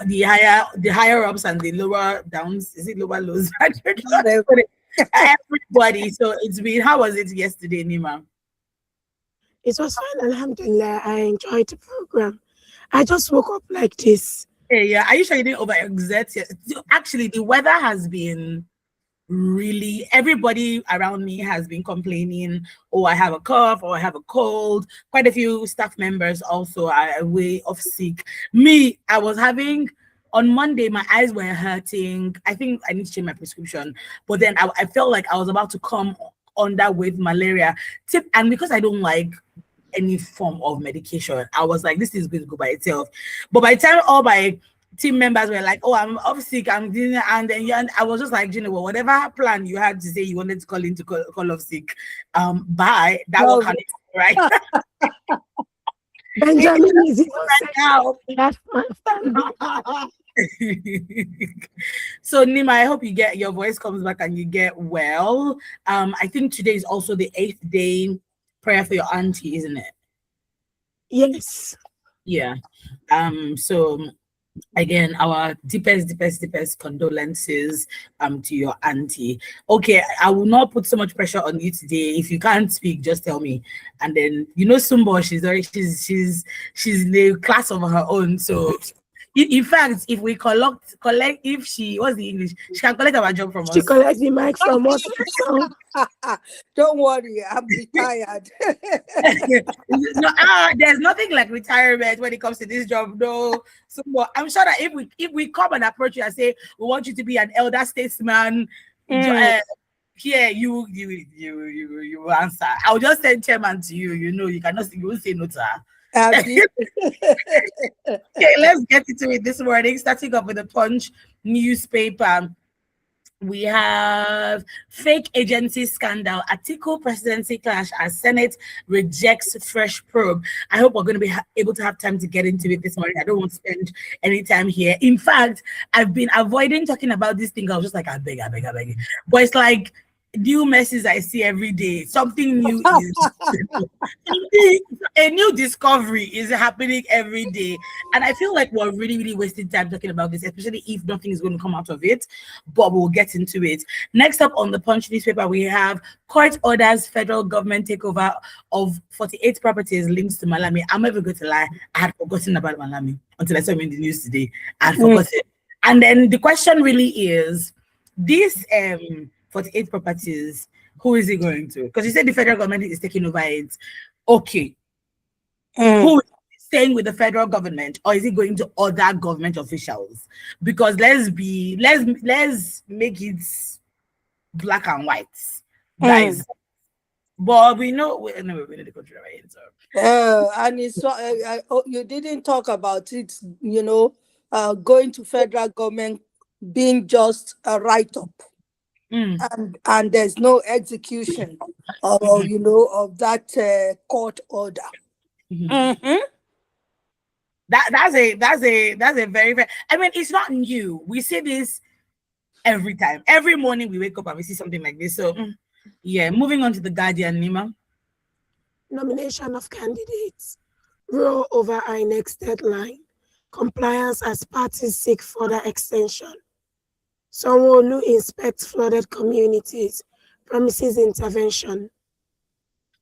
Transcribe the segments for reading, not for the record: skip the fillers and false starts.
the higher ups and the lower downs. Is it lower lows? I don't know. Everybody. So it's been. How was it yesterday, Nima? It was fine, alhamdulillah. I enjoyed the program. I just woke up like this. Hey, yeah. Are you sure you didn't overexert? Yes. Actually, the weather has been really, everybody around me has been complaining, oh, I have a cough or I have a cold. Quite a few staff members also are away off sick. Me, I was having on Monday, my eyes were hurting. I think I need to change my prescription, but then I felt like I was about to come under with malaria. And because I don't like any form of medication, I was like, this is going to go by itself. But by the time all my team members were like, oh, I'm off sick, I'm doing, and then I was just like, you know, well, whatever plan you had to say you wanted to call in to call off sick, bye. That will come right. Benjamin is right now. So Nima, I hope you get your voice comes back and you get well. I think today is also the 8th day prayer for your auntie, isn't it? Yes. Yeah. So again, our deepest condolences to your auntie. Okay, I will not put so much pressure on you today. If you can't speak, just tell me. And then Sumbo, she's in a class of her own. So in fact, if we collect, if she, what's the English? She can collect our job from us. She collects the mic from us. Don't worry, I'm retired. No, there's nothing like retirement when it comes to this job. No, so I'm sure that if we come and approach you and say we want you to be an elder statesman, here you will answer. I'll just send chairman to you. You know, you won't say no to her. Okay, let's get into it this morning. Starting off with the Punch newspaper. We have fake agency scandal, Atiku presidency clash as Senate rejects fresh probe. I hope we're going to be able to have time to get into it this morning. I don't want to spend any time here. In fact, I've been avoiding talking about this thing. I was just like, I beg. But it's like new messes I see every day. Something new is a new discovery is happening every day. And I feel like we're really wasting time talking about this, especially if nothing is going to come out of it. But we'll get into it. Next up on the Punch newspaper, we have court orders federal government takeover of 48 properties linked to Malami. I'm never going to lie, I had forgotten about Malami until I saw him in the news today. I had forgotten. And then the question really is, this 48 properties, who is it going to? Because you said the federal government is taking over it. Okay. Who is staying with the federal government, or is it going to other government officials? Because let's make it black and white, guys. But we know we know the country, right? So. And it's you didn't talk about it, going to federal government being just a write-up. And there's no execution of that court order. That's a very I mean, it's not new. We see this every time. Every morning we wake up and we see something like this. So yeah, moving on to the Guardian, Nima. Nomination of candidates. Row over INEC's deadline. Compliance as parties seek further extension. Sanwo-Olu inspects flooded communities, promises intervention.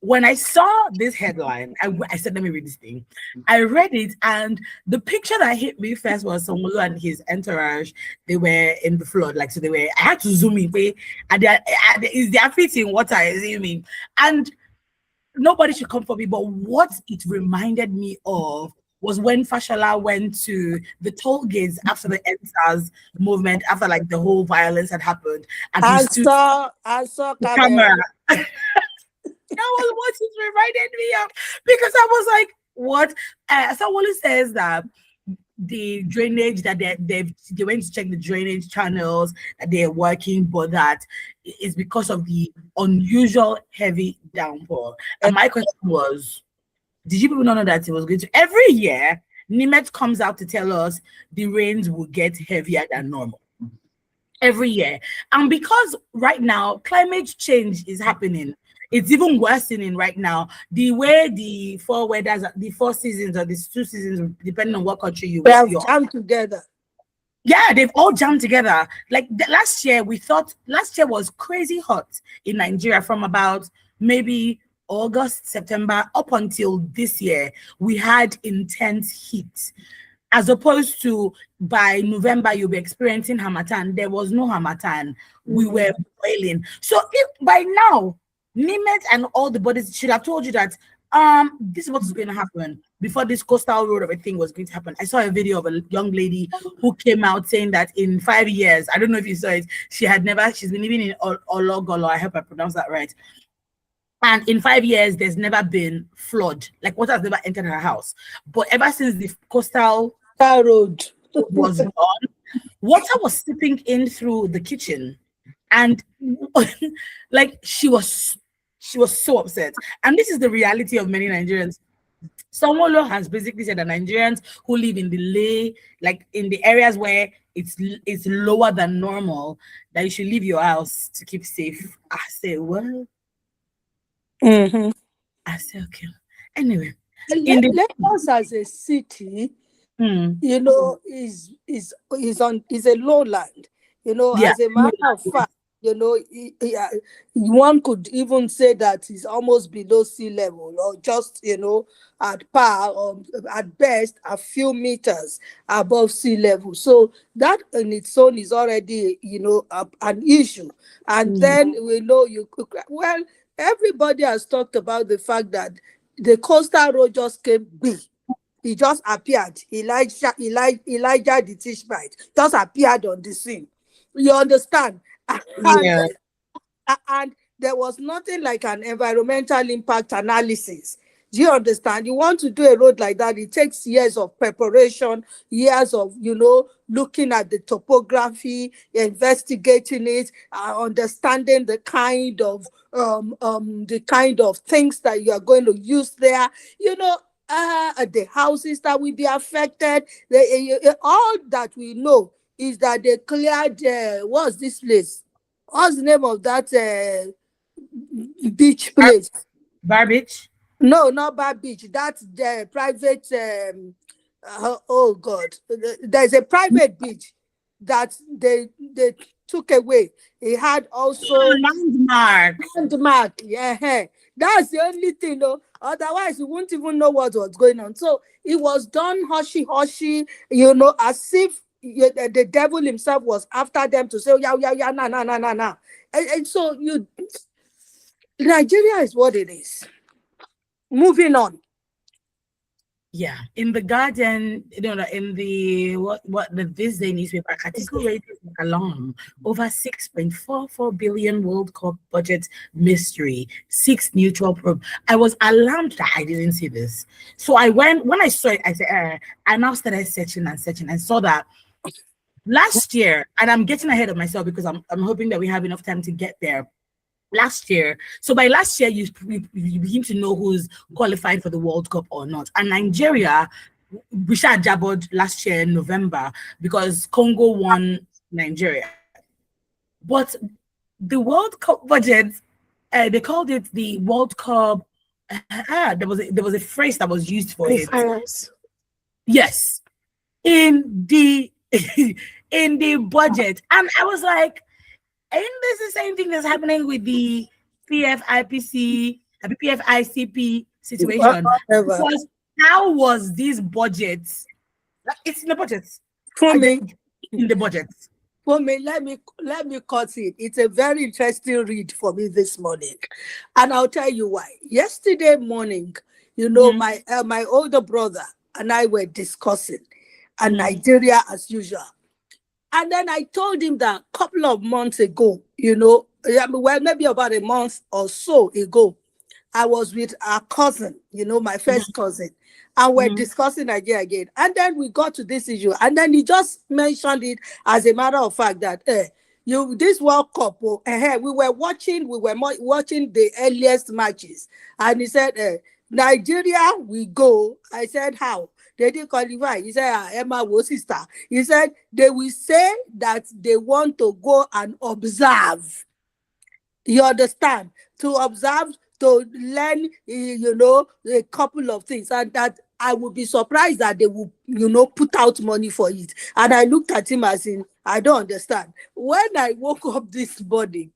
When I saw this headline, I said, let me read this thing. I read it, and the picture that hit me first was Sanwo-Olu and his entourage. They were in the flood, like, so they were, I had to zoom in, is their feet in water, assuming. And nobody should come for me, but what it reminded me of was when Fashola went to the toll gates after the EndSARS movement, after like the whole violence had happened. And I saw the camera. That was what it reminded me of, because I was like, what? Someone says that the drainage that they went to check the drainage channels that they're working, but that is because of the unusual heavy downpour. And my question was, did you people not know that it was going to every year? NIMET comes out to tell us the rains will get heavier than normal every year, and because right now climate change is happening, it's even worsening right now. The way the four seasons or the 2 seasons, depending on what country you have come together. Yeah, they've all jammed together. Like last year, we thought last year was crazy hot in Nigeria from about maybe August, September up until this year. We had intense heat. As opposed to by November, you'll be experiencing Hamatan. There was no Hamatan. We were boiling. So if by now, Nimet and all the bodies should have told you that this is what is going to happen before this coastal road of a thing was going to happen. I saw a video of a young lady who came out saying that in 5 years, I don't know if you saw it, she's been living in Ologolo, I hope I pronounced that right. And in 5 years, there's never been flood. Like water has never entered her house. But ever since the coastal road was gone, water was seeping in through the kitchen. And like she was so upset. And this is the reality of many Nigerians. Somolo has basically said that Nigerians who live in like in the areas where it's lower than normal, that you should leave your house to keep safe. I say, well, I say, okay. Anyway, Lagos as a city, you know, is a lowland. You know, yeah, as a matter of fact, you know, one could even say that it's almost below sea level, or just, you know, at par, or at best a few meters above sea level. So that in its own is already, you know, an issue. And then we know well, everybody has talked about the fact that the coastal road just came big. He just appeared. Elijah the Tishbite just appeared on the scene. You understand? yeah. And there was nothing like an environmental impact analysis. Do you understand? You want to do a road like that, it takes years of preparation, years of, you know, looking at the topography, investigating it, understanding the kind of things that you are going to use there. You know, the houses that will be affected. All that we know is that they cleared. What's this place? What's the name of that beach place? Bar Beach? No, not Bar Beach. That's the private. Oh God, there's a private beach that they took away. It had also landmark. Yeah, that's the only thing. Though. Otherwise, you wouldn't even know what was going on. So it was done hushy, you know, as if the devil himself was after them to say, oh, yeah, nah. And so Nigeria is what it is. Moving on. Yeah, in the Guardian, you know, in the this day newspaper article rated alarm over 6.44 billion World Cup budget mystery, 6 neutral probe. I was alarmed that I didn't see this, so when I saw it, I said, I now started searching and saw that last year, and I'm getting ahead of myself because I'm hoping that we have enough time to get there. Last year, so by last year, you begin to know who's qualified for the World Cup or not. And Nigeria, we shot jabbed last year in November because Congo won Nigeria. But the World Cup budget, they called it the World Cup. There was a phrase that was used for it. Yes, in the in the budget, and I was like, ain't this the same thing that's happening with the PFIPC, the PFICP situation? Because how was this budget? It's in the budget. For me, in the budget. For me, let me cut it. It's a very interesting read for me this morning, and I'll tell you why. Yesterday morning, you know, my older brother and I were discussing, and Nigeria as usual. And then I told him that a couple of months ago, you know, well, maybe about a month or so ago, I was with our cousin, you know, my first cousin, and we're discussing Nigeria again. And then we got to this issue, and then he just mentioned it as a matter of fact that this World Cup, we were watching the earliest matches, and he said, Nigeria, we go. I said, how? They didn't qualify. He said, Emma was sister. He said, they will say that they want to go and observe. You understand? To observe, to learn, you know, a couple of things. And that I would be surprised that they will, put out money for it. And I looked at him as in, I don't understand. When I woke up this morning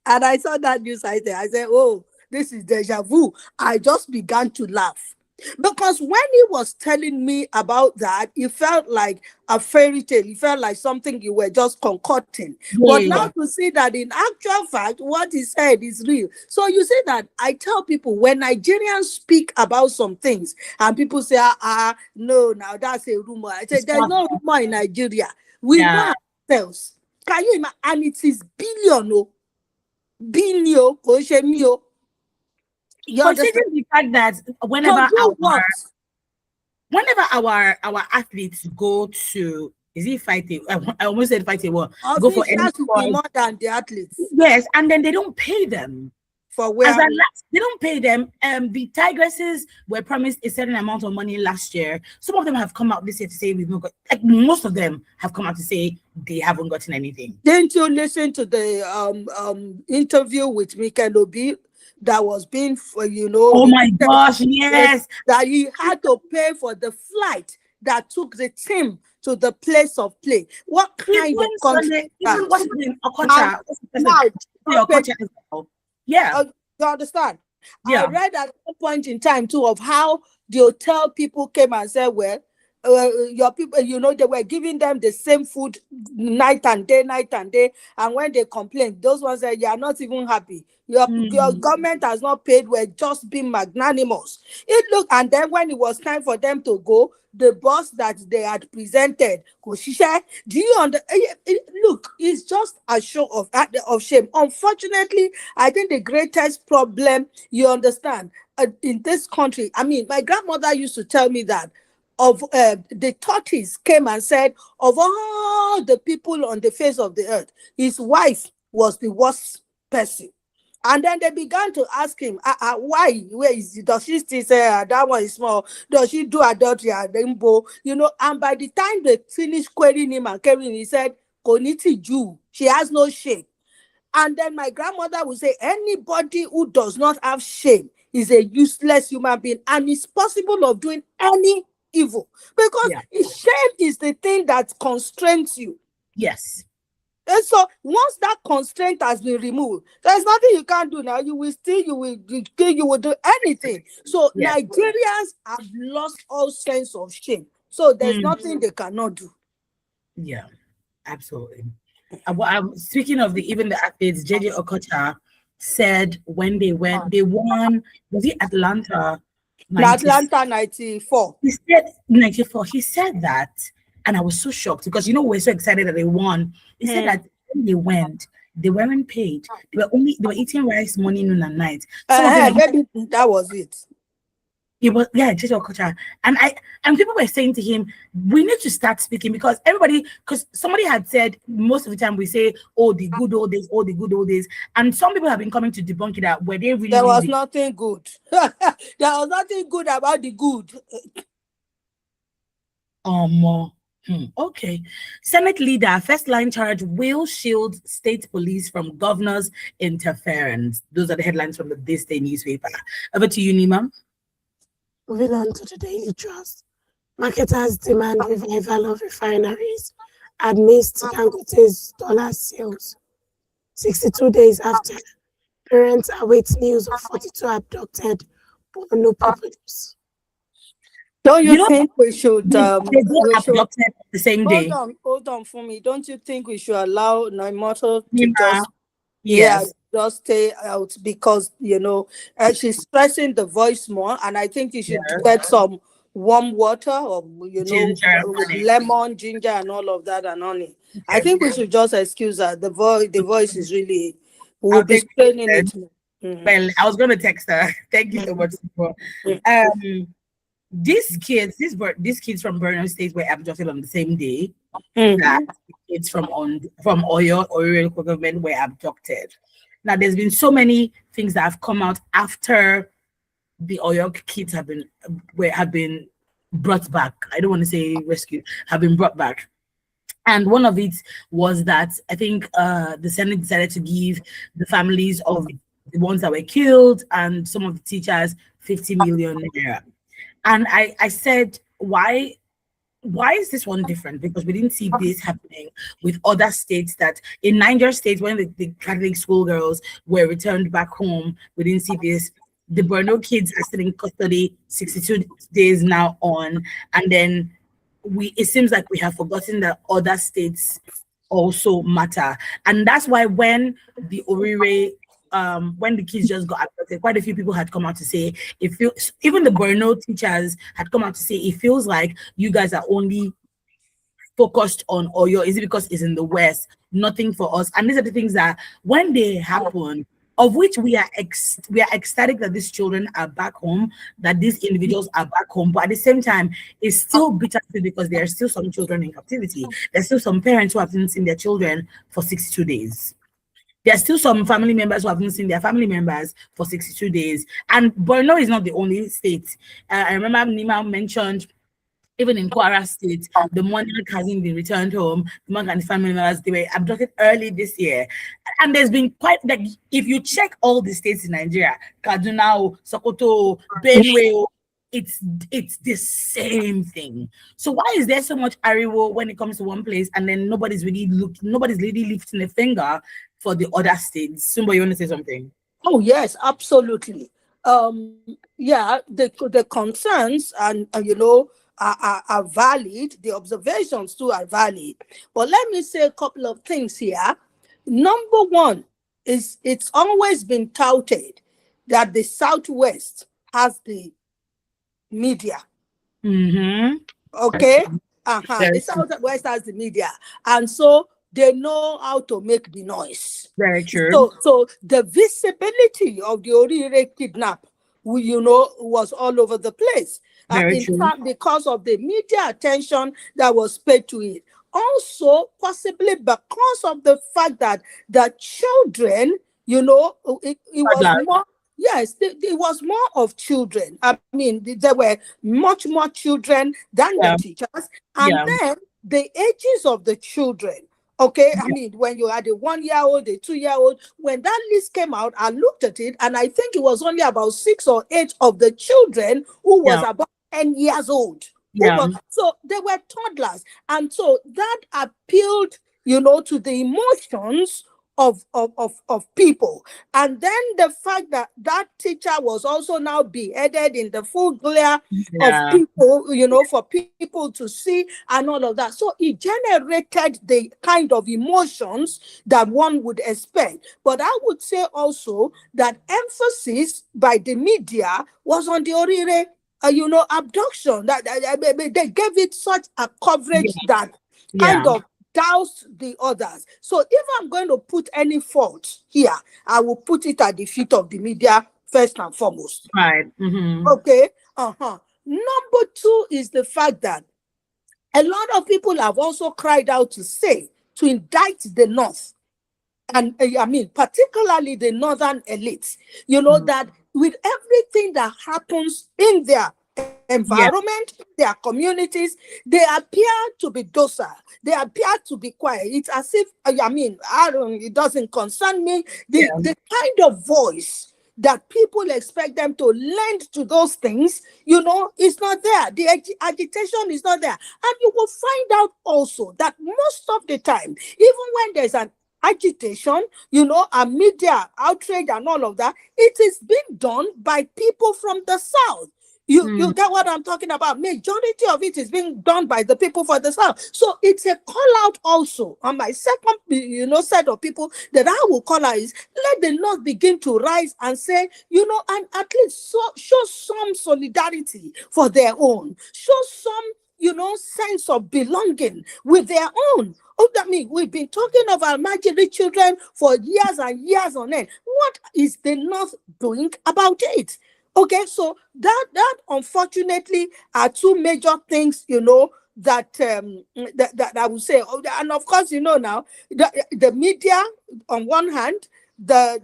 and I saw that news item, I said, oh, this is deja vu. I just began to laugh. Because when he was telling me about that, it felt like a fairy tale. It felt like something you were just concocting. But now to see that in actual fact, what he said is real. So you see that I tell people when Nigerians speak about some things and people say, no, now that's a rumor. I say, there's no rumor in Nigeria. We know ourselves. Can you imagine? And it is billion. You considering the fact that whenever our athletes go to, is it fighting? I almost said fighting. Well, go for any sport. More than the athletes. Yes, and then they don't pay them. For where they don't pay them. The Tigresses were promised a certain amount of money last year. Some of them have come out this year to say we've not got. Like most of them have come out to say they haven't gotten anything. Didn't you listen to the interview with Mikel Obi that was being, Oh my gosh, yes. That he had to pay for the flight that took the team to the place of play. What kind of country? Yeah. You understand? Yeah. I read at one point in time too of how the hotel people came and said, well, your people, they were giving them the same food night and day. And when they complained, those ones said, you are not even happy. Your government has not paid. We're just being magnanimous. And then when it was time for them to go, the boss that they had presented, Koshisha, do you understand? Look, it's just a show of shame. Unfortunately, I think the greatest problem, you understand, in this country, I mean, my grandmother used to tell me that of the tortoise came and said, of all the people on the face of the earth, his wife was the worst person. And then they began to ask him, why? Where is it? Does she still say that one is small? Does she do adultery at Rainbow? And by the time they finished querying him and carrying, he said, Koniti Jew, she has no shame. And then my grandmother would say, anybody who does not have shame is a useless human being and is possible of doing any evil. Because shame is the thing that constrains you. Yes. And so once that constraint has been removed, there's nothing you can do now. You will do anything. So Nigerians have lost all sense of shame. So there's nothing they cannot do. Yeah, absolutely. Speaking of even the athletes, JJ Okocha said when they won, was it Atlanta? Atlanta 94. He said 94. He said that. And I was so shocked because we're so excited that they won. He said that when they went, they weren't paid. They were eating rice morning, noon, and night. Maybe that was it. It was just your culture. And people were saying to him, we need to start speaking because somebody had said most of the time we say, oh, the good old days, and some people have been coming to debunk it that were they really there was nothing good. There was nothing good about the good. Okay. Senate leader, first line charge will shield state police from governor's interference. Those are the headlines from This Day newspaper. Over to you, Nima. Moving on to the Daily Trust. Marketers demand revival of refineries amidst Dangote's dollar sales. 62 days after, parents await news of 42 abducted Borno pupils. Don't you think we should abducted the same day? Hold on for me. Don't you think we should allow Naimoto to just stay out because she's stressing the voice more, and I think you should get some warm water or ginger, with lemon, ginger, and all of that and honey. I think we should just excuse her. The voice is really we'll be straining it. Well, I was gonna text her. Thank you so much for these kids from Borno State were abducted on the same day that kids from Oyo government were abducted. Now, there's been so many things that have come out after the Oyo kids have been brought back. I don't want to say rescued, have been brought back. And one of it was that I think the Senate decided to give the families of the ones that were killed and some of the teachers 50 million naira. And I said, why is this one different? Because we didn't see this happening with other states. That in Niger State, when the Catholic schoolgirls were returned back home, we didn't see this. The Borno kids are still in custody 62 days now on. And then it seems like we have forgotten that other states also matter. And that's why when the Orire when the kids just got abducted, quite a few people had come out to say it feels, even the Borno teachers had come out to say it feels like you guys are only focused on Oyo. Is it because it's in the West? Nothing for us. And these are the things that when they happen, of which we are ecstatic that these children are back home, that these individuals are back home, but at the same time, it's still bitter because there are still some children in captivity. There's still some parents who haven't seen their children for 62 days. There are still some family members who haven't seen their family members for 62 days. And Borno is not the only state. I remember Nima mentioned, even in Kwara State, the monarch hasn't been returned home. The monarch and his family members, they were abducted early this year. And there's been quite, like, if you check all the states in Nigeria, Kaduna, Sokoto, Benue, it's the same thing. So why is there so much ariwo when it comes to one place, and then nobody's really lifting a finger for the other states? Sumba, you want to say something? Oh yes, absolutely. Yeah, the concerns and are valid. The observations too are valid. But let me say a couple of things here. Number one is, it's always been touted that the Southwest has the media. Mm-hmm. Okay? The Southwest has the media. And so they know how to make the noise. Very true. So the visibility of the Orire kidnap, was all over the place. Very true. Fact, because of the media attention that was paid to it. Also, possibly because of the fact that the children, it was more. Yes, it was more of children. I mean, there were much more children than the teachers. And then the ages of the children. Okay, I mean, when you had a 1-year-old, a 2-year-old, when that list came out, I looked at it, and I think it was only about 6 or 8 of the children who was about 10 years old. So they were toddlers. And so that appealed, to the emotions of people. And then the fact that that teacher was also now beheaded in the full glare of people, for people to see and all of that. So it generated the kind of emotions that one would expect. But I would say also that emphasis by the media was on the Orire, abduction. That they gave it such a coverage that kind of doused the others. So if I'm going to put any fault here, I will put it at the feet of the media first and foremost. Right. Mm-hmm. Okay. Number two is the fact that a lot of people have also cried out to indict the North. And I mean, particularly the northern elites, that with everything that happens in their environment, their communities, they appear to be docile. They appear to be quiet. It's as if, it doesn't concern me. The kind of voice that people expect them to lend to those things, is not there. The agitation is not there. And you will find out also that most of the time, even when there's an agitation, a media outrage and all of that, it is being done by people from the South. You get what I'm talking about? Majority of it is being done by the people for the South. So it's a call out also. And my second, set of people that I will call out is, let the North begin to rise and say, and at least show some solidarity for their own. Show some, sense of belonging with their own. We've been talking of our imaginary children for years and years on end. What is the North doing about it? Okay, so that unfortunately are two major things, that that I would say. And of course, now the media on one hand, the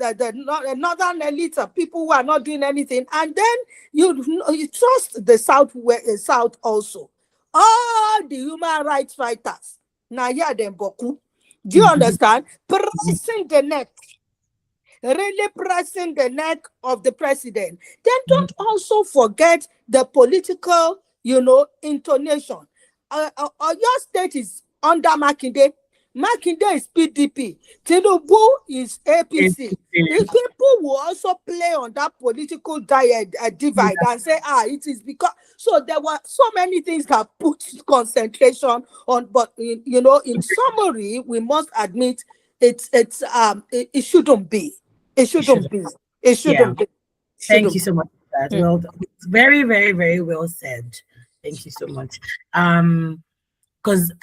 northern elites are people who are not doing anything, and then you trust the South also. All the human rights fighters, now hear them boku. Do you understand? Pressing the neck. really pressing the neck of the president, then don't also forget the political, intonation. Your state is under Makinde. Makinde is PDP. Tinubu is APC. If people will also play on that political divide and say, it is because, so there were so many things that put concentration on, but in summary, we must admit it shouldn't be. It shouldn't be. It shouldn't be. Thank you so much for that. Well, it's very, very, very well said. Thank you so much. Because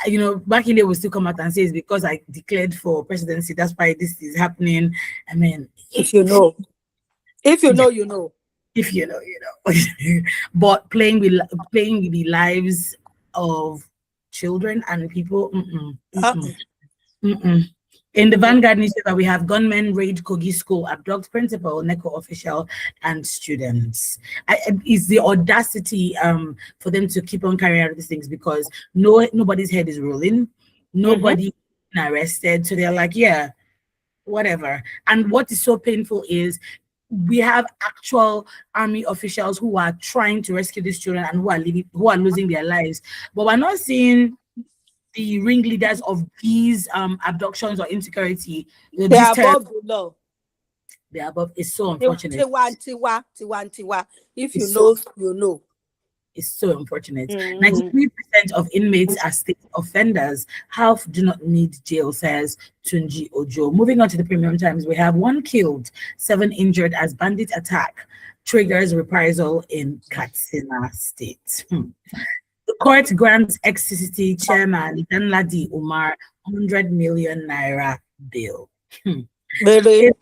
back in day will still come out and say it's because I declared for presidency, that's why this is happening. I mean, if you know, you know. If you know, you know. But playing with the lives of children and people. In the Vanguard newspaper, we have gunmen raid Kogi School, abduct principal, NECO official, and students. It's the audacity for them to keep on carrying out these things because nobody's head is rolling, nobody arrested. So they're like, yeah, whatever. And what is so painful is we have actual army officials who are trying to rescue these children and who are losing their lives, but we're not seeing the ringleaders of these abductions or insecurity. They are above the law. They are above. It's so unfortunate. Tiwa. If you know, you know. It's so unfortunate. 93% of inmates are state offenders. Half do not need jail, says Tunji Ojo. Moving on to the Premium Times, we have 1 killed, 7 injured as bandit attack triggers reprisal in Katsina State. The court grants ex-CCT chairman Danladi Umar 100 million naira bail. Really?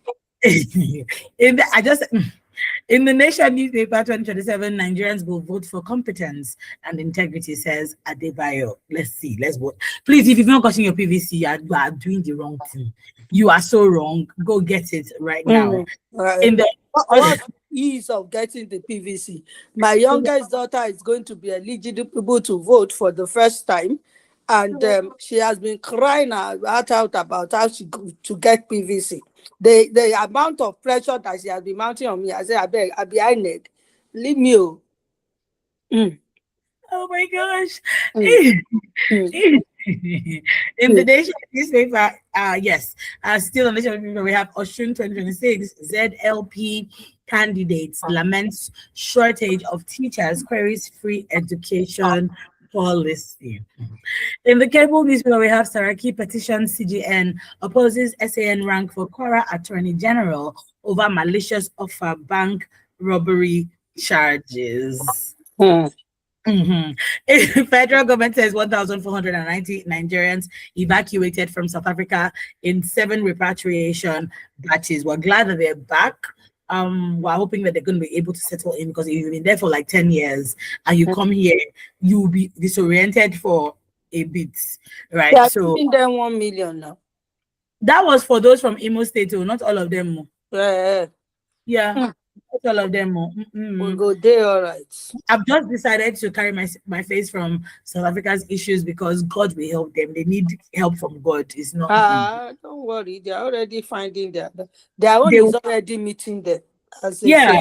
In the Nation newspaper 2027, Nigerians will vote for competence and integrity, says Adebayo. Let's vote. Please, if you've not gotten your PVC, you are doing the wrong thing. You are so wrong. Go get it right now. What's the ease of getting the PVC? My youngest daughter is going to be eligible to vote for the first time. And she has been crying out about how she to get PVC. The amount of pressure that she has been mounting on me, I said, I be INEC. Leave me. Oh my gosh. In the Nation newspaper, still on the Nation newspaper, we have Oshun 2026 ZLP candidates laments shortage of teachers, queries free education policy. In the cable newspaper, we have Saraki petitions CGN opposes SAN rank for Kwara Attorney General over malicious offer bank robbery charges. Federal government says 1,490 Nigerians evacuated from South Africa in 7 repatriation batches. We're glad that they're back. We're hoping that they're going to be able to settle in because if you've been there for like 10 years and you come here, you'll be disoriented for a bit, right? They are giving them 1 million now. That was for those from Imo State, not all of them. Yeah. Not all of them. We'll go there, all right. I've just decided to carry my face from South Africa's issues because God will help them. They need help from God. It's not. Don't worry. They're already finding their own is already meeting them. Yeah.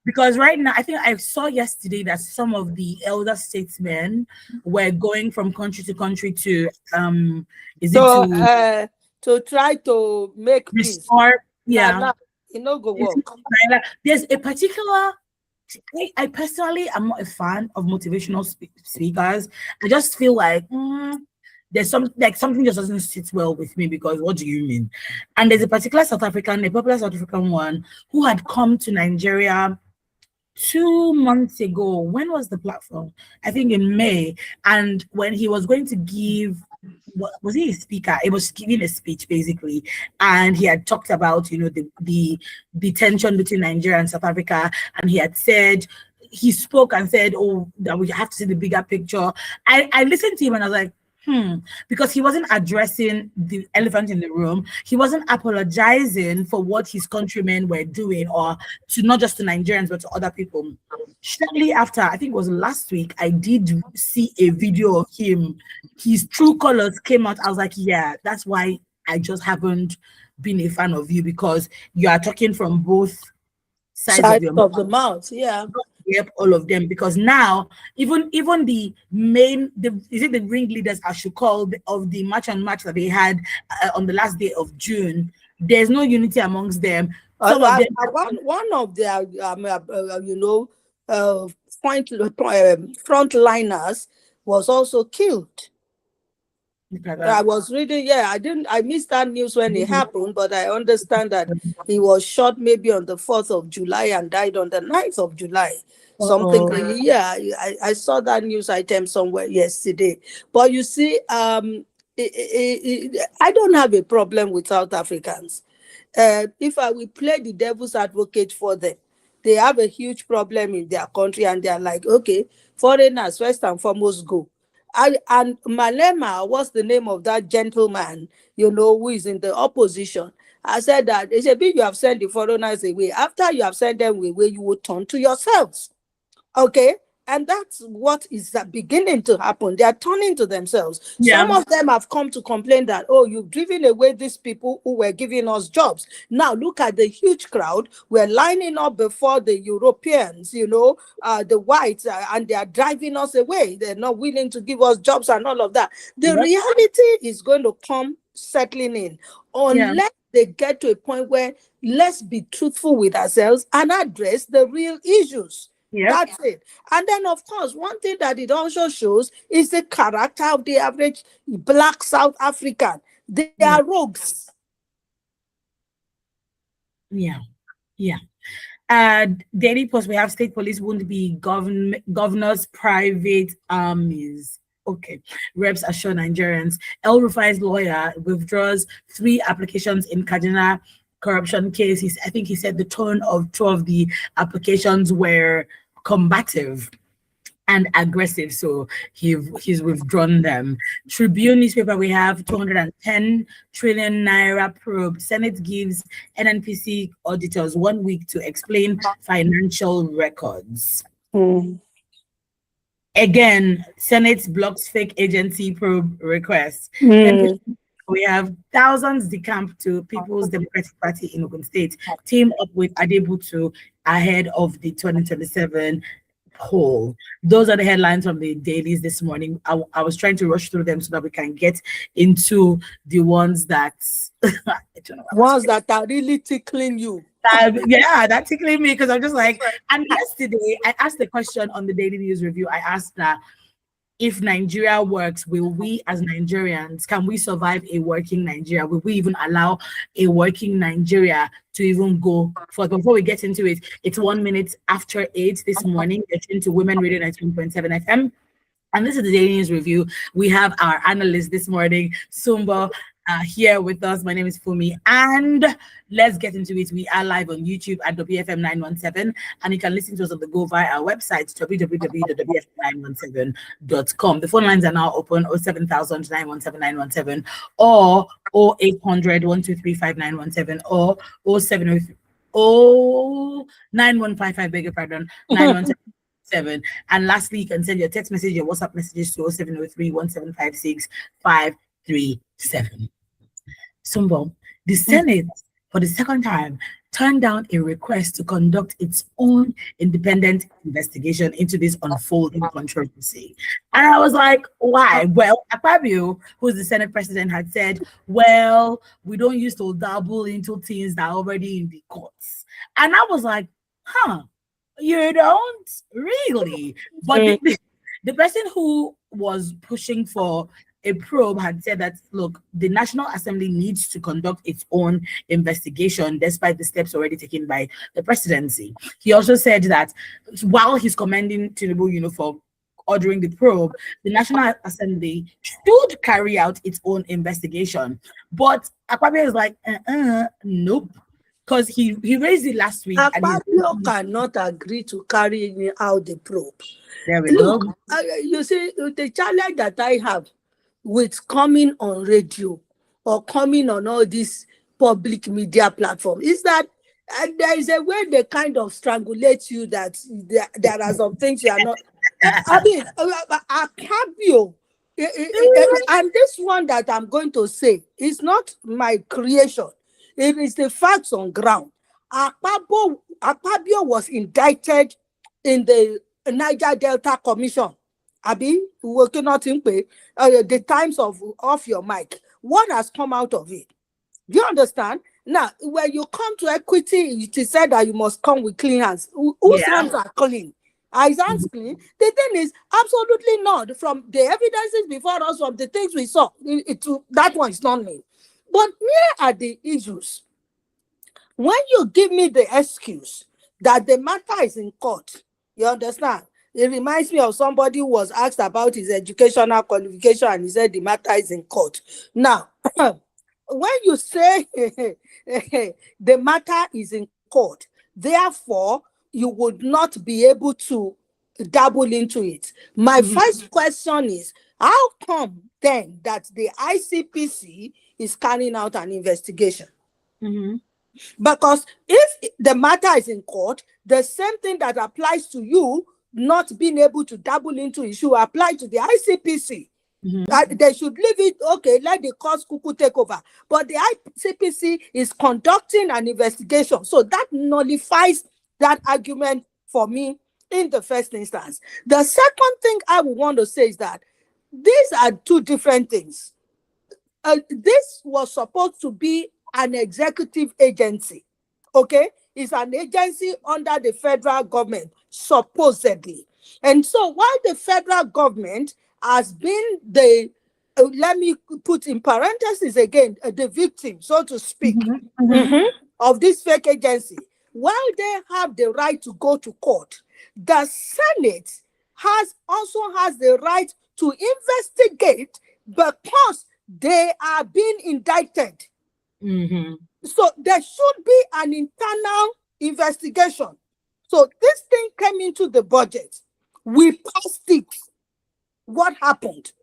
Because right now, I think I saw yesterday that some of the elder statesmen were going from country to country to to try to make restore peace. Go work. There's a particular. I personally am not a fan of motivational speakers. I just feel like there's something just doesn't sit well with me because what do you mean? And there's a popular South African one who had come to Nigeria 2 months ago. When was the platform? I think in May. And when he was going to give, was he a speaker? It was giving a speech basically, and he had talked about the tension between Nigeria and South Africa, and he spoke and said, "Oh, that we have to see the bigger picture." I listened to him and I was like, because he wasn't addressing the elephant in the room. He wasn't apologizing for what his countrymen were doing, or to not just to Nigerians, but to other people. Shortly after, I think it was last week, I did see a video of him. His true colors came out. I was like, yeah, that's why I just haven't been a fan of you because you are talking from both sides of Side your mouth. of the mouth, yeah. Yep, all of them, because now even the main, is it the ringleaders I should call of the march and march that they had on the last day of June, there's no unity amongst them. Some of them, One of their frontliners was also killed. I was reading, I missed that news when it happened, but I understand that he was shot maybe on the 4th of July and died on the 9th of July. Something, I saw that news item somewhere yesterday. But you see, I don't have a problem with South Africans. If I will play the devil's advocate for them, they have a huge problem in their country and they're like, okay, foreigners first and foremost go. And Malema, what's the name of that gentleman, who is in the opposition? I said that it's a bit you have sent the foreigners away. After you have sent them away, you will turn to yourselves. Okay? And that's what is beginning to happen. They are turning to themselves. Yeah. Some of them have come to complain that, oh, you've driven away these people who were giving us jobs. Now look at the huge crowd. We're lining up before the Europeans, the whites, and they are driving us away. They're not willing to give us jobs and all of that. The reality is going to come settling in unless they get to a point where let's be truthful with ourselves and address the real issues. Yep. That's it. And then, of course, one thing that it also shows is the character of the average Black South African. They are rogues. Yeah. Daily Post, we have state police won't be governors' private armies. Okay. Reps assure Nigerians. El Rufai's lawyer withdraws 3 applications in Kaduna corruption case. I think he said the tone of 2 of the applications were combative and aggressive, so he's withdrawn them. Tribune newspaper, we have 210 trillion naira probe. Senate gives NNPC auditors 1 week to explain financial records. Again, Senate blocks fake agency probe requests. We have thousands decamped to People's Democratic Party in Ogun State, team up with Adebutu ahead of the 2027 poll. Those are the headlines from the dailies this morning. I was trying to rush through them so that we can get into the ones that that are really tickling you. That tickling me because I'm just like, and yesterday I asked the question on the Daily News Review. I asked that if Nigeria works, will we as Nigerians, can we survive a working Nigeria? Will we even allow a working Nigeria to even go for? Before we get into it, it's 1 minute after 8 this morning. Get into Women Radio 19.7 FM. And this is the Daily News Review. We have our analyst this morning, Sumbo, here with us. My name is Fumi, and let's get into it. We are live on YouTube at WFM 917, and you can listen to us on the go via our website, www.wfm917.com. The phone lines are now open, 07000 917 917, or 0800 123 5917, or 070 9155, beg your pardon, 917. And lastly, you can send your text message, your WhatsApp messages to 0703 1756 537. Sumbo, the Senate, for the second time, turned down a request to conduct its own independent investigation into this unfolding controversy. And I was like, why? Well, Akpabio, who's the Senate president, had said, well, we don't used to dabble into things that are already in the courts. And I was like, you don't really? But the person who was pushing for a probe had said that, look, the National Assembly needs to conduct its own investigation despite the steps already taken by the presidency. He also said that while he's commending Tinubu, for ordering the probe, the National Assembly should carry out its own investigation. But Akpabio is like, nope. Because he raised it last week. Akpabio cannot agree to carry out the probe. There we go. You see, the challenge that I have with coming on radio or coming on all these public media platforms is that there is a way they kind of strangulate you that there are some things you are not. I mean, Akpabio And this one that I'm going to say is not my creation. It is the facts on ground. Akpabio was indicted in the Niger Delta Commission. Abi, working not in pay. The times of off your mic. What has come out of it? Do you understand? Now, when you come to equity, it is said that you must come with clean hands. Whose hands are clean? Are his hands clean? The thing is, absolutely not. From the evidences before us, from the things we saw, that one is not me. But here are the issues. When you give me the excuse that the matter is in court, you understand? It reminds me of somebody who was asked about his educational qualification and he said the matter is in court. Now, when you say the matter is in court, therefore, you would not be able to dabble into it. My first question is, how come then that the ICPC is carrying out an investigation? Because if the matter is in court, the same thing that applies to you not being able to dabble into it should apply to the ICPC. They should leave it, okay, let the courts cuckoo take over. But the ICPC is conducting an investigation. So that nullifies that argument for me in the first instance. The second thing I would want to say is that these are two different things. This was supposed to be an executive agency, okay? It's an agency under the federal government, supposedly. And so while the federal government has been the, let me put in parentheses again, the victim, so to speak, of this fake agency, while they have the right to go to court, the Senate also has the right to investigate because they are being indicted. So there should be an internal investigation. So this thing came into the budget. We passed it. What happened?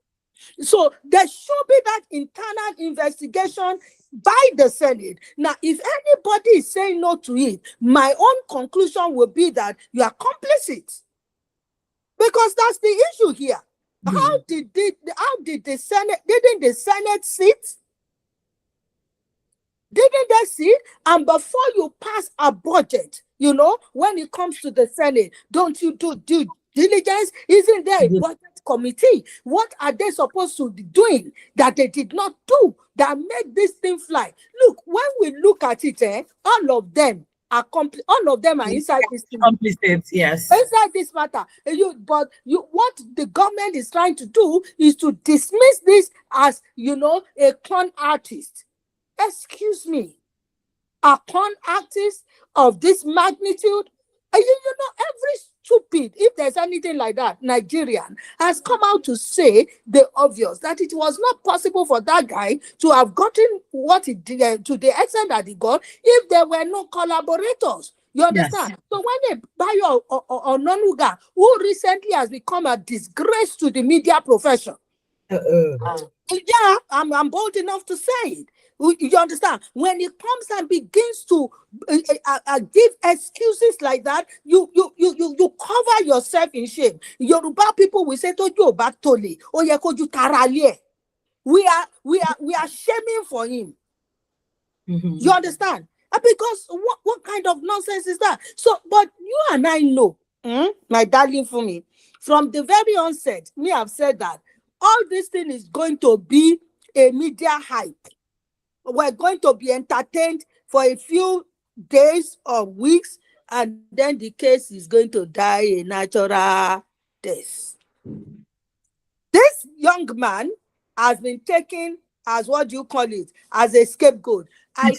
So there should be that internal investigation by the Senate. Now, if anybody is saying no to it, my own conclusion will be that you are complicit. Because that's the issue here. How did the Senate, didn't the Senate sit? Didn't they sit? And before you pass a budget, you know, when it comes to the Senate, don't you do due diligence? Isn't there a budget committee? What are they supposed to be doing that they did not do that made this thing fly? Look, when we look at it, all of them are inside this thing. Complicit, yes. Inside this matter. What the government is trying to do is to dismiss this as, you know, a con artist. Excuse me, a con artist of this magnitude? You know, every stupid, if there's anything like that, Nigerian, has come out to say the obvious, that it was not possible for that guy to have gotten what he did to the extent that he got if there were no collaborators. You understand? Yes. So when Bayo or Nonuga, who recently has become a disgrace to the media profession, yeah, I'm bold enough to say it. You understand? When it comes and begins to give excuses like that, you cover yourself in shame. Yoruba people will say to you back toli, we are shaming for him. You understand? Because what kind of nonsense is that? So, but you and I know, my darling, for me, from the very onset, me have said that all this thing is going to be a media hype. We're going to be entertained for a few days or weeks, and then the case is going to die a natural death. This young man has been taken as, what do you call it, as a scapegoat. The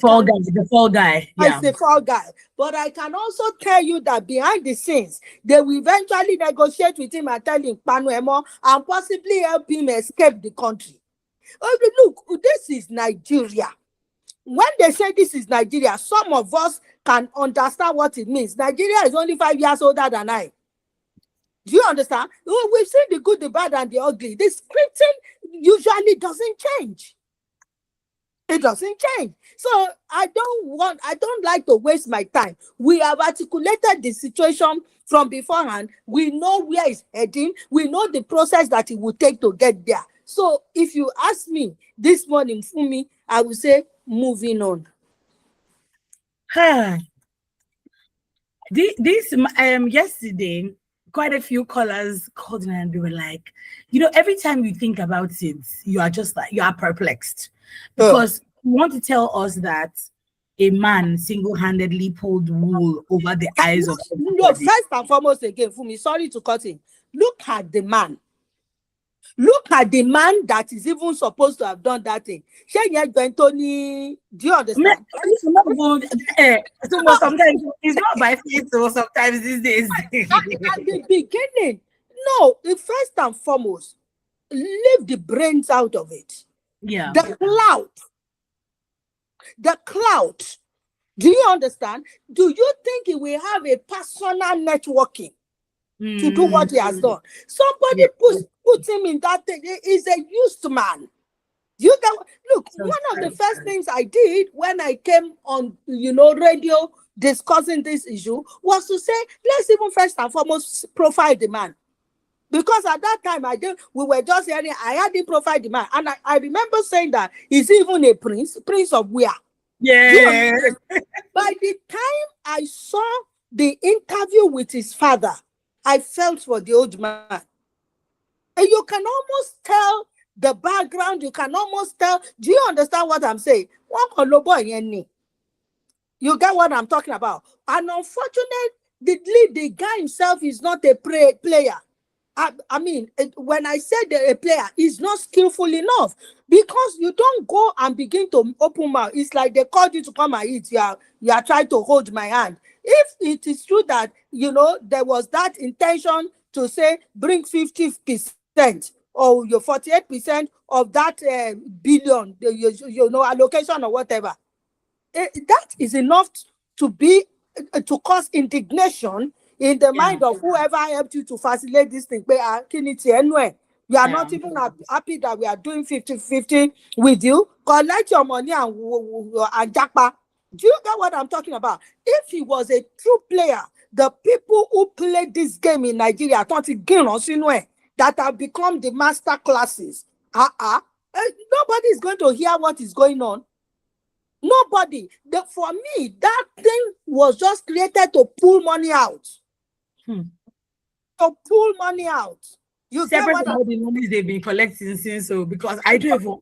fall guy. Yeah. As the fall guy. But I can also tell you that behind the scenes, they will eventually negotiate with him and tell him Panuemo and possibly help him escape the country. Look, this is Nigeria. When they say this is Nigeria, some of us can understand what it means. Nigeria is only 5 years older than I. Do you understand? We've seen the good, the bad, and the ugly. The scripting usually doesn't change. It doesn't change. So I don't like to waste my time. We have articulated the situation from beforehand. We know where it's heading. We know the process that it will take to get there. So if you ask me this morning, Fumi, I will say moving on. This yesterday, quite a few callers called in and they were like, every time you think about it, you are just like, you are perplexed because you want to tell us that a man single-handedly pulled wool over the eyes of No, somebody. first and foremost again, Fumi, sorry to cut in. Look at the man. Look at the man that is even supposed to have done that thing. Do you understand? Sometimes it's not by faith, so sometimes these days. At the beginning, no, first and foremost, leave the brains out of it. Yeah. The cloud. Do you understand? Do you think he will have a personal networking to do what he has done? Somebody put him in that thing. He's a used man. You can look. One of the first things I did when I came on, radio discussing this issue was to say, let's even first and foremost profile the man. Because at that time, we were just hearing, I hadn't profiled the man. And I remember saying that he's even a prince of where? Yeah. By the time I saw the interview with his father, I felt for the old man. And you can almost tell the background, you can almost tell. Do you understand what I'm saying? You get what I'm talking about? And unfortunately, the guy himself is not a player. I mean, when I said a player is not skillful enough, because you don't go and begin to open mouth. It's like they called you to come and eat. You are trying to hold my hand. If it is true that, there was that intention to say, bring 50% or your 48% of that billion, allocation or whatever, that is enough to cause indignation in the mind of whoever helped you to facilitate this thing. You are not even happy that we are doing 50-50 with you. Collect your money and jackpot. Do you get what I'm talking about? If he was a true player, the people who played this game in Nigeria thought that have become the master classes. Nobody is going to hear what is going on. Nobody. For me, that thing was just created to pull money out. To pull money out. You separate from all the monies they've been collecting since. So because I don't even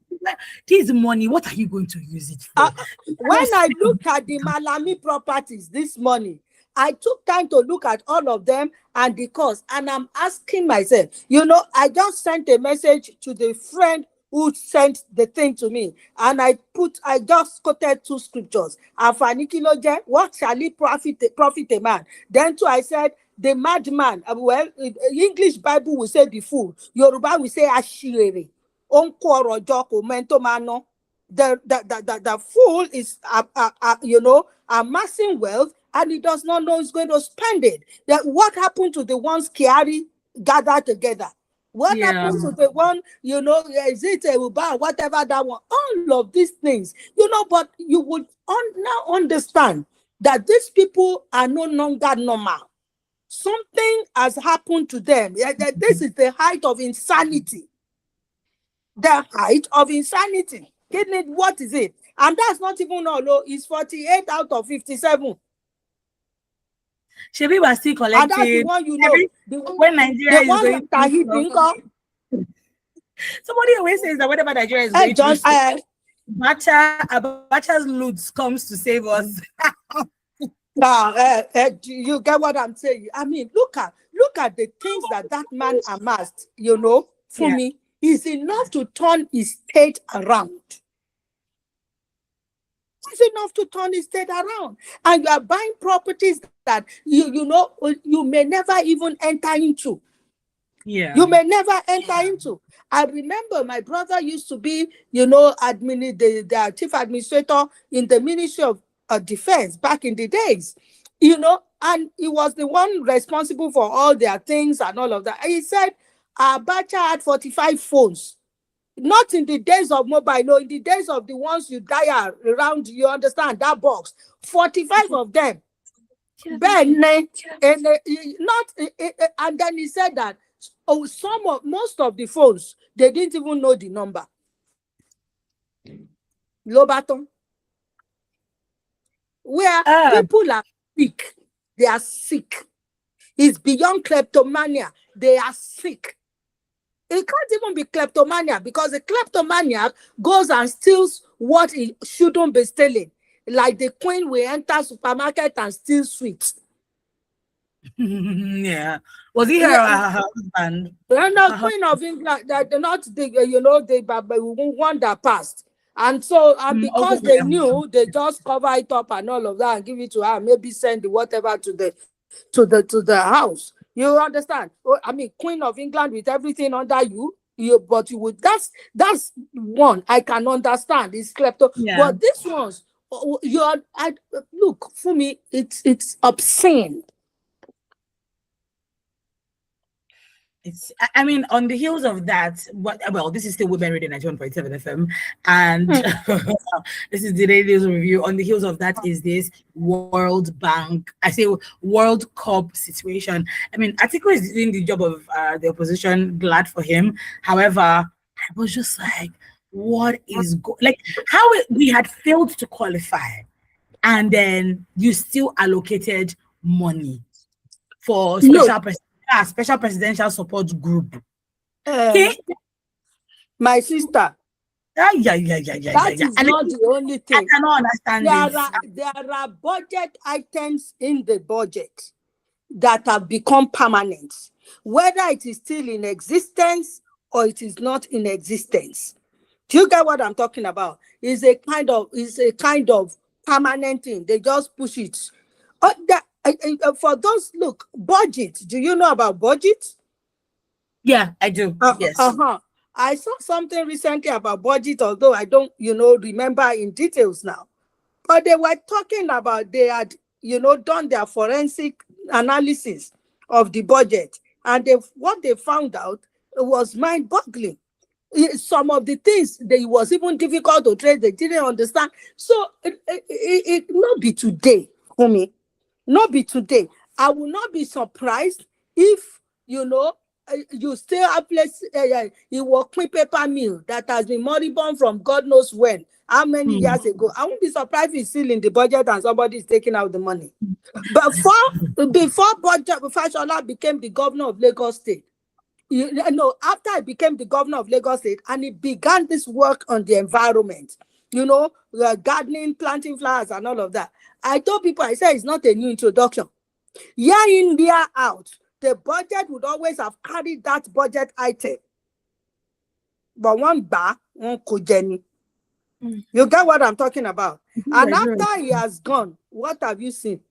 this money, what are you going to use it for? When I look at the Malami properties this morning, I took time to look at all of them and the cost, and I'm asking myself, I just sent a message to the friend who sent the thing to me, and I just quoted 2 scriptures. What shall he profit a man? Then too, I said, the madman, well, English Bible will say the fool, Yoruba will say ashirere. The fool is amassing wealth, and he does not know he's going to spend it. What happened to the ones Kiari gathered together? What happens to the one, is it a Uba, whatever that one? All of these things, but you would now understand that these people are no longer normal. Something has happened to them. This is the height of insanity. The height of insanity. What is it? And that's not even all. It's 48 out of 57. Shebi was still collecting. And that's the one when Nigeria is going somebody always says that whenever Nigeria is going to Abacha's loot comes to save us. You get what I'm saying? I mean, look at the things that man amassed, for me, is enough to turn his state around. It's enough to turn his state around. And you are buying properties that you may never even enter into. Yeah. You may never enter into. I remember my brother used to be, the chief administrator in the Ministry of Defense back in the days, and he was the one responsible for all their things and all of that. And he said, Abacha had 45 phones. Not in the days of mobile, no, in the days of the ones you dial around, you understand, that box. 45 of them. And then he said that Oh, most of the phones, they didn't even know the number. Lobaton. Where people are sick, they are sick. It's beyond kleptomania. They are sick. It can't even be kleptomania because the kleptomaniac goes and steals what he shouldn't be stealing. Like the queen will enter supermarket and steal sweets. Yeah. Was he her husband? And the Queen of England, not the the one that passed. And so, and because they knew, they just cover it up and all of that and give it to her, maybe send the whatever to the house. You understand? I mean, Queen of England with everything under you, but you would that's one I can understand. It's klepto, but this one's look for me, it's obscene. I mean, on the heels of that, this is still Women Reading 91.7 FM, and this is the Daily News Review. On the heels of that is this World Cup situation. I mean, Atiku is doing the job of the opposition, glad for him. However, I was just like, what is how we had failed to qualify, and then you still allocated money for special presidential support group. My sister. That is not the only thing. I cannot understand there are budget items in the budget that have become permanent, whether it is still in existence or it is not in existence. Do you get what I'm talking about? It's a kind of permanent thing. They just push it. For those, look, budget. Do you know about budget? Yeah, I do. Yes. I saw something recently about budget, although I don't, remember in details now. But they were talking about they had, done their forensic analysis of the budget, and what they found out was mind-boggling. Some of the things it was even difficult to trace. They didn't understand. So it not be today, homie. Not be today. I will not be surprised if you still have place. You will clean paper mill that has been moribund from God knows when, how many years ago. I won't be surprised if it's still in the budget and somebody is taking out the money. But before Fashola became the governor of Lagos State, after I became the governor of Lagos State, and he began this work on the environment, gardening, planting flowers, and all of that. I told people, I said, it's not a new introduction. Year in, year out, the budget would always have carried that budget item. But one kujeni. You get what I'm talking about? And after he has gone, what have you seen?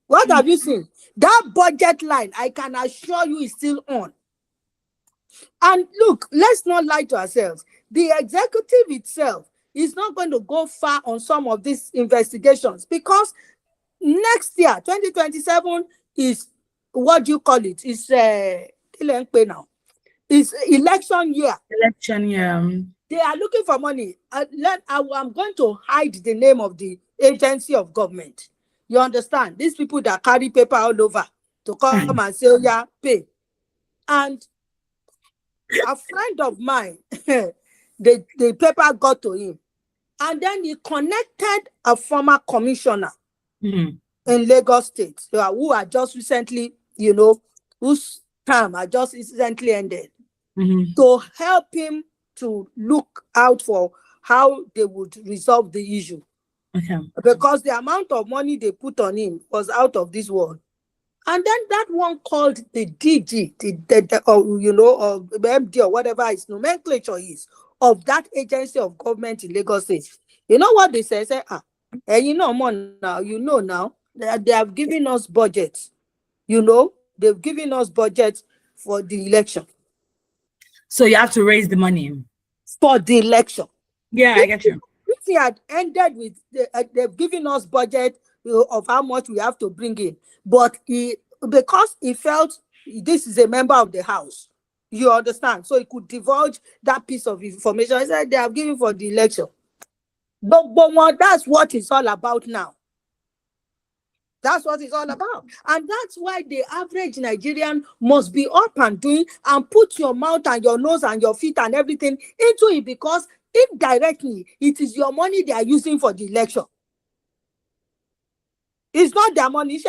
What have you seen? That budget line, I can assure you, is still on. And look, let's not lie to ourselves. The executive itself is not going to go far on some of these investigations, because next year, 2027, is what do you call it? It's now. It's election year. Election year. They are looking for money. I'm going to hide the name of the agency of government. You understand? These people that carry paper all over to come and say, oh yeah, pay. And a friend of mine, the paper got to him. And then he connected a former commissioner in Lagos State, who had just recently, whose term had just recently ended, to help him to look out for how they would resolve the issue. Because the amount of money they put on him was out of this world. And then that one called the DG, or MD, or whatever his nomenclature is, of that agency of government in Lagos State. You know what they say? More now, now, they have given us budget. They've given us budget for the election. So you have to raise the money. For the election. Yeah, I get you. If he had ended with, they've given us budget of how much we have to bring in. But because he felt this is a member of the house, you understand? So he could divulge that piece of information. I said they have given for the election. But that's what it's all about now. That's what it's all about. And that's why the average Nigerian must be up and doing and put your mouth and your nose and your feet and everything into it, because indirectly, it is your money they are using for the election. It's not their money.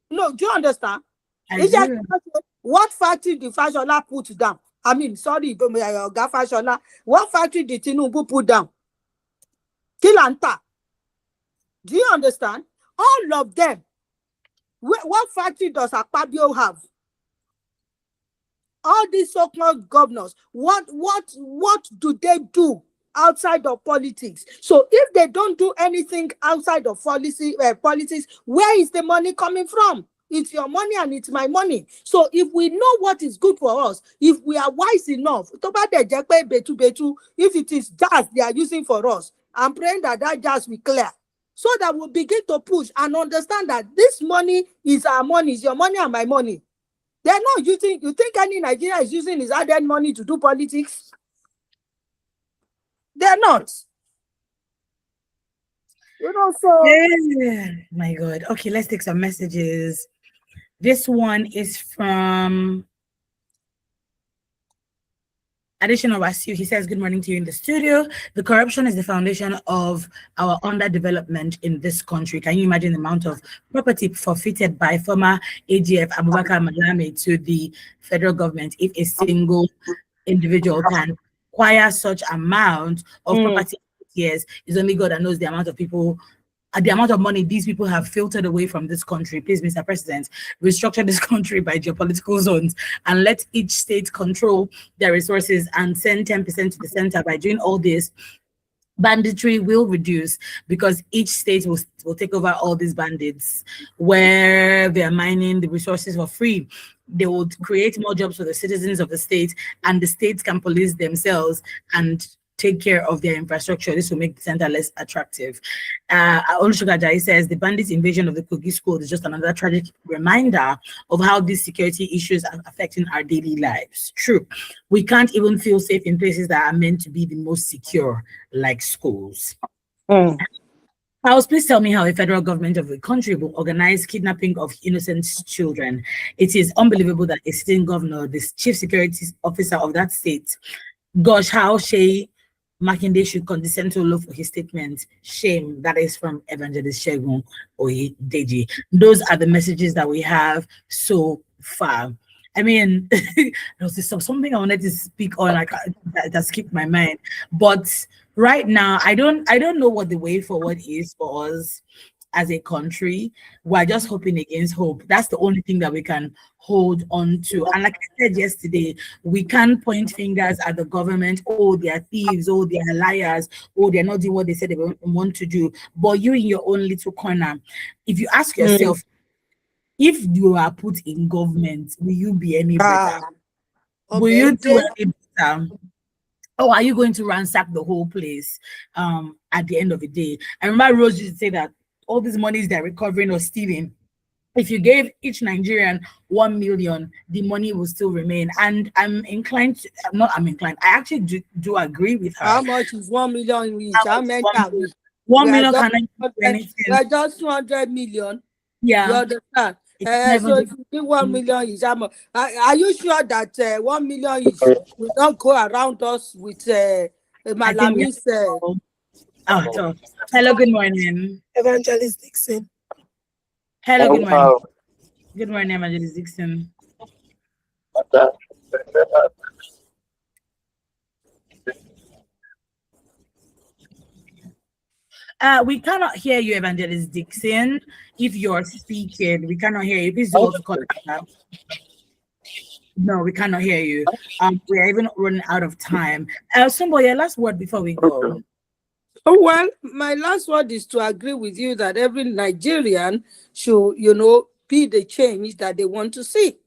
No, do you understand? What factory did Fashola put down? I mean, sorry, Fashola. What factory did Tinubu put down? Kilanta. Do you understand? All of them. What factory does Akpabio have? All these so-called governors, what do they do outside of politics? So if they don't do anything outside of politics, where is the money coming from? It's your money and it's my money. So if we know what is good for us, if we are wise enough, if it is jazz they are using for us, I'm praying that jazz will clear, so that we'll begin to push and understand that this money is our money, is your money and my money. They're not using, you think any Nigeria is using his hard money to do politics? They're not. You know, so. Yeah. My God. Okay, let's take some messages. This one is from Additional Wasu. He says, good morning to you in the studio. The corruption is the foundation of our underdevelopment in this country. Can you imagine the amount of property forfeited by former AGF Abubakar Malame to the federal government if a single individual can acquire such amount of property in years? It's only God that knows the amount of people, the amount of money these people have filtered away from this country. Please, Mr. President, restructure this country by geopolitical zones and let each state control their resources and send 10% to the center. By doing all this, banditry will reduce, because each state will take over all these bandits where they're mining the resources for free. They would create more jobs for the citizens of the state, and the states can police themselves and take care of their infrastructure. This will make the center less attractive. Olusoga Jai says the bandits' invasion of the Kogi school is just another tragic reminder of how these security issues are affecting our daily lives. True, we can't even feel safe in places that are meant to be the most secure, like schools. House, please tell me how a federal government of a country will organize kidnapping of innocent children. It is unbelievable that a sitting governor, the chief security officer of that state, gosh, how Shea Makinde should condescend to look for his statement. Shame. That is from Evangelist Shegun Oyedeji. Those are the messages that we have so far. I mean, there was something I wanted to speak on, like that skipped my mind. But right now, I don't know what the way forward is for us as a country. We're just hoping against hope. That's the only thing that we can hold on to. And like I said yesterday, we can't point fingers at the government. Oh, they're thieves. Oh, they're liars. Oh, they're not doing what they said they want to do. But you in your own little corner, if you ask yourself, if you are put in government, will you be any better? Will you do any better? Or are you going to ransack the whole place at the end of the day? I remember Rose used to say that all these monies they're recovering or stealing, if you gave each Nigerian 1 million, the money will still remain. And I actually do agree with her. How much is 1 million each? How many are we? 1 million cannot do anything. We're just 200 million. Yeah. You understand? So if you give 1 million each, are you sure that 1 million each will not go around us with Malami's? So, hello, good morning. Evangelist Dixon. Hello, good morning. Good morning, Evangelist Dixon. We cannot hear you, Evangelist Dixon. If you're speaking, we cannot hear you. Please do call it out. No, we cannot hear you. We're even running out of time. Somebody, your last word before we go. Oh, well, my last word is to agree with you that every Nigerian should, be the change that they want to see.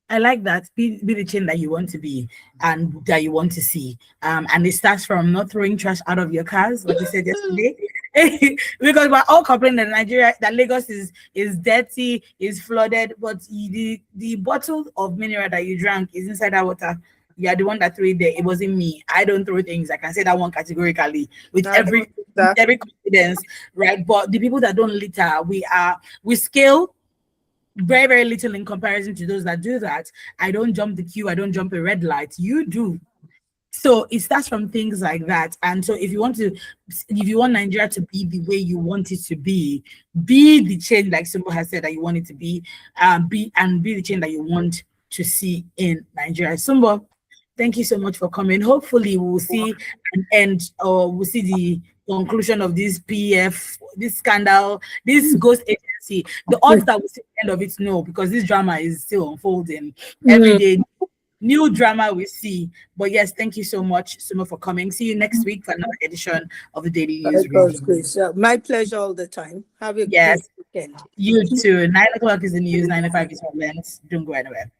I like that. Be the change that you want to be and that you want to see. And it starts from not throwing trash out of your cars, like you said yesterday. Because we're all complaining that Lagos is dirty, is flooded, but the bottle of mineral that you drank is inside that water. You're the one that threw it there. It wasn't me. I don't throw things. I can say that one categorically with I don't every that. confidence, right? But the people that don't litter, we scale very, very little in comparison to those that do that. I don't jump the queue. I don't jump a red light. You do. So it starts from things like that. And so if you want Nigeria to be the way you want it to be the change, like Simba has said, that you want it to be the change that you want to see in Nigeria. Simba, thank you so much for coming. Hopefully we'll see an end, or we'll see the conclusion of this PF, this scandal, this ghost agency. The odds that we'll see the end of it, no, because this drama is still unfolding every day. New drama we see. But yes, thank you so much, Sumo, for coming. See you next week for another edition of the Daily News Review. My pleasure all the time. Have a Yes. good weekend. You too. 9 o'clock is the news, 9:05 is Headlines. Don't go anywhere.